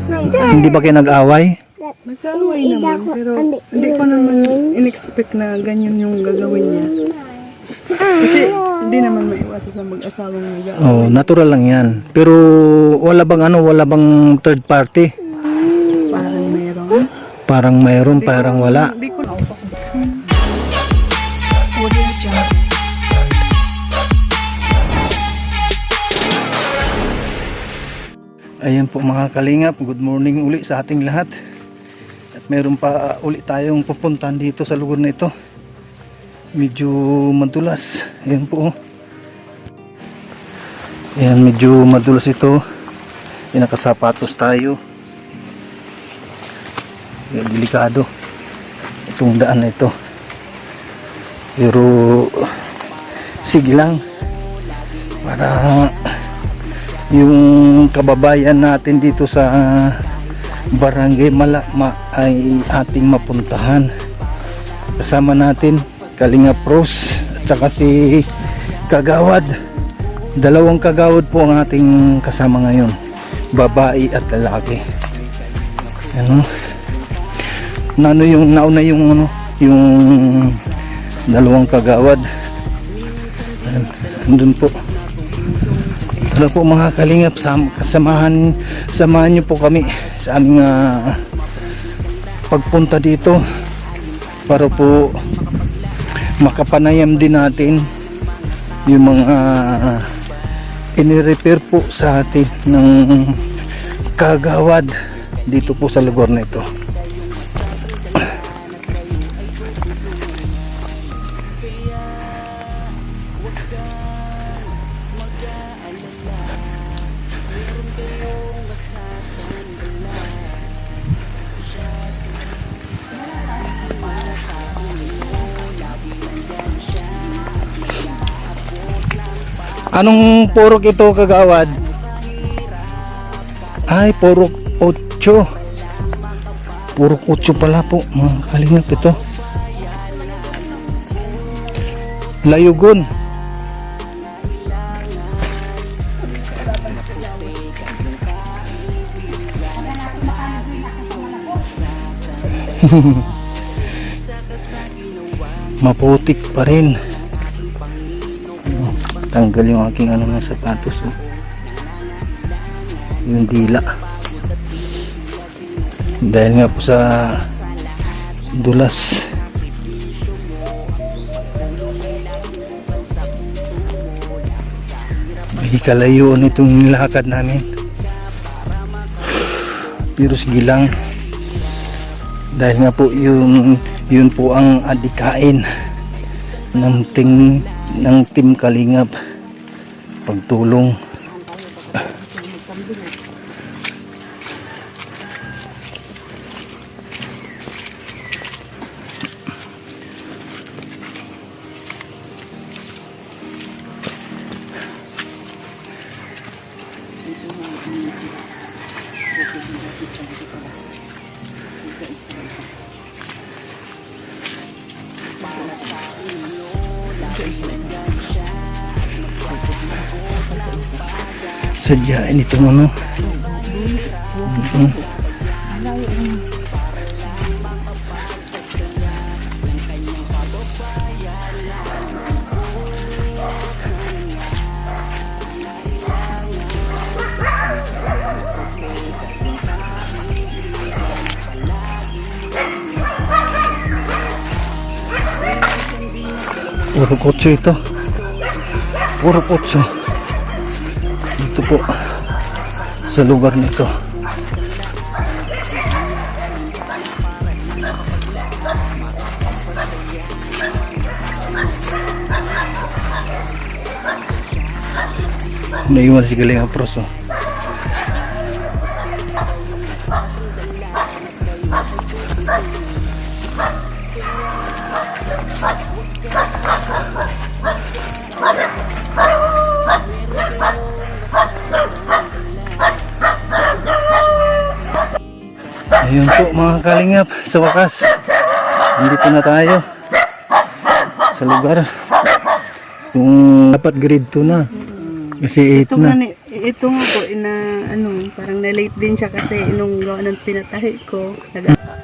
Hindi ba kayo nag-away? Nag-away naman, pero hindi ko naman in-expect na ganyan yung gagawin niya. Kasi hindi naman maiwasan sa mag-asawang nag-away. Oh, natural lang yan. Pero wala bang third party? Parang meron. Parang mayroon, parang wala. Hindi ko na. Ayan po mga kalingap, good morning uli sa ating lahat. At meron pa uli tayong pupuntahan dito sa lugar na ito. Medyo madulas. Ayan po. Ayan, medyo madulas ito. Nakasapatos tayo. Ayan, delikado itong daan na ito. Pero sige lang para yung kababayan natin dito sa Barangay Malakma ay ating mapuntahan. Kasama natin Kalingap Rose at saka si Kagawad. Dalawang kagawad po ang ating kasama ngayon, babae at lalaki. Nauna yung dalawang kagawad. Andun po. Tara po mga kalingap, samahan niyo po kami sa aming pagpunta dito para po makapanayam din natin yung mga ini-repair po sa atin ng kagawad dito po sa lugar na ito. Anong purok ito, Kagawad? Ay, purok 8. Purok 8 pala po, mga kalingap ito. Layugon. Maputik pa rin. Tanggal yung aking ng sapatos, yung dila dahil nga po sa dulas. May kalayuan itong nilakad namin, pero sige lang dahil nga po yun po ang adikain ng Team Kalingap, pagtulong. Sadyain itong ano. Puro kotse ito. Puro kotse. Ito po sa lugar nito. Naiwan si Kalingap Rose. Ayun po mga kalingap, sa wakas nandito na tayo sa lugar. Kung dapat grade 2 na kasi 8 na. ito nga po, parang na-late din siya kasi nung gawa ng pinatahi ko.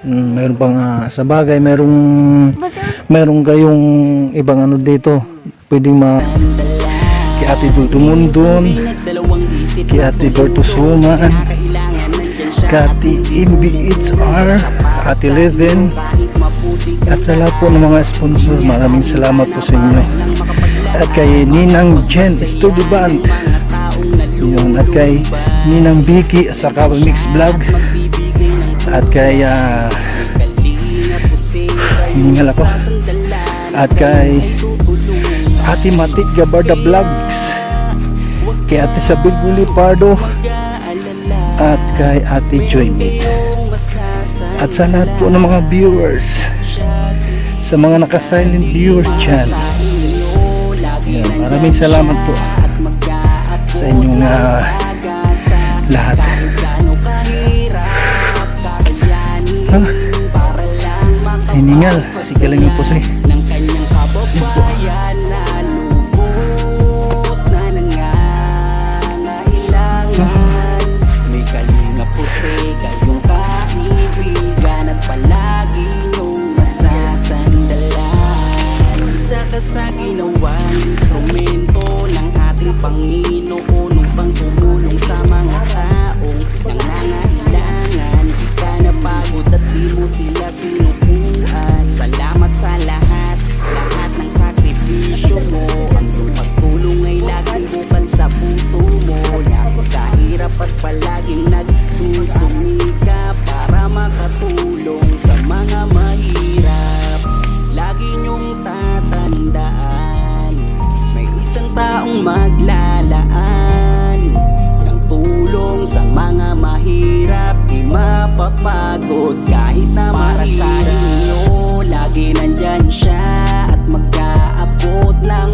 Meron pang sa bagay, merong kayong ibang ano dito. Pwedeng kay Ate Dudu Mundon, kay Ate Berto Suman, kay Ate MBHR, Ate Leven, at sa lahat po ng mga sponsor, maraming salamat po sa inyo. At kay Ninang Jen Studio Band, yun, at kay Ninang Vicky sa Mix Vlog, at kay hiningal ako, at kay Ate Matik Gabarda Vlogs, kay Ate Sabil Guli Pardo, at kay Ate Joy Mead, at sa lahat po ng mga viewers, sa mga naka-silent viewers dyan. Yan, maraming salamat po sa inyong lahat. Hiningal, sige lang yung puso. May kalinga pusi, kayong kaibigan at palagi niyong masasandalan. Isa ka sa ginawang instrumento ng ating Panginoon upang tumulong sa mga taong nangangailangan. Di ka napagod at di mo sila sinukuan. Salamat sa lahat ng sakripisyo mo. Ang iyong pagtulong ay laging bukal sa puso mo. Lagi sa hirap at palaging nagsusumika para makatulong sa mga mahirap. Lagi niyong tatandaan, may isang taong maglalaan ng tulong sa mga mahirap. Di mapapagod kahit na para sa inyo. Lagi nandyan siya at mag-aabot ng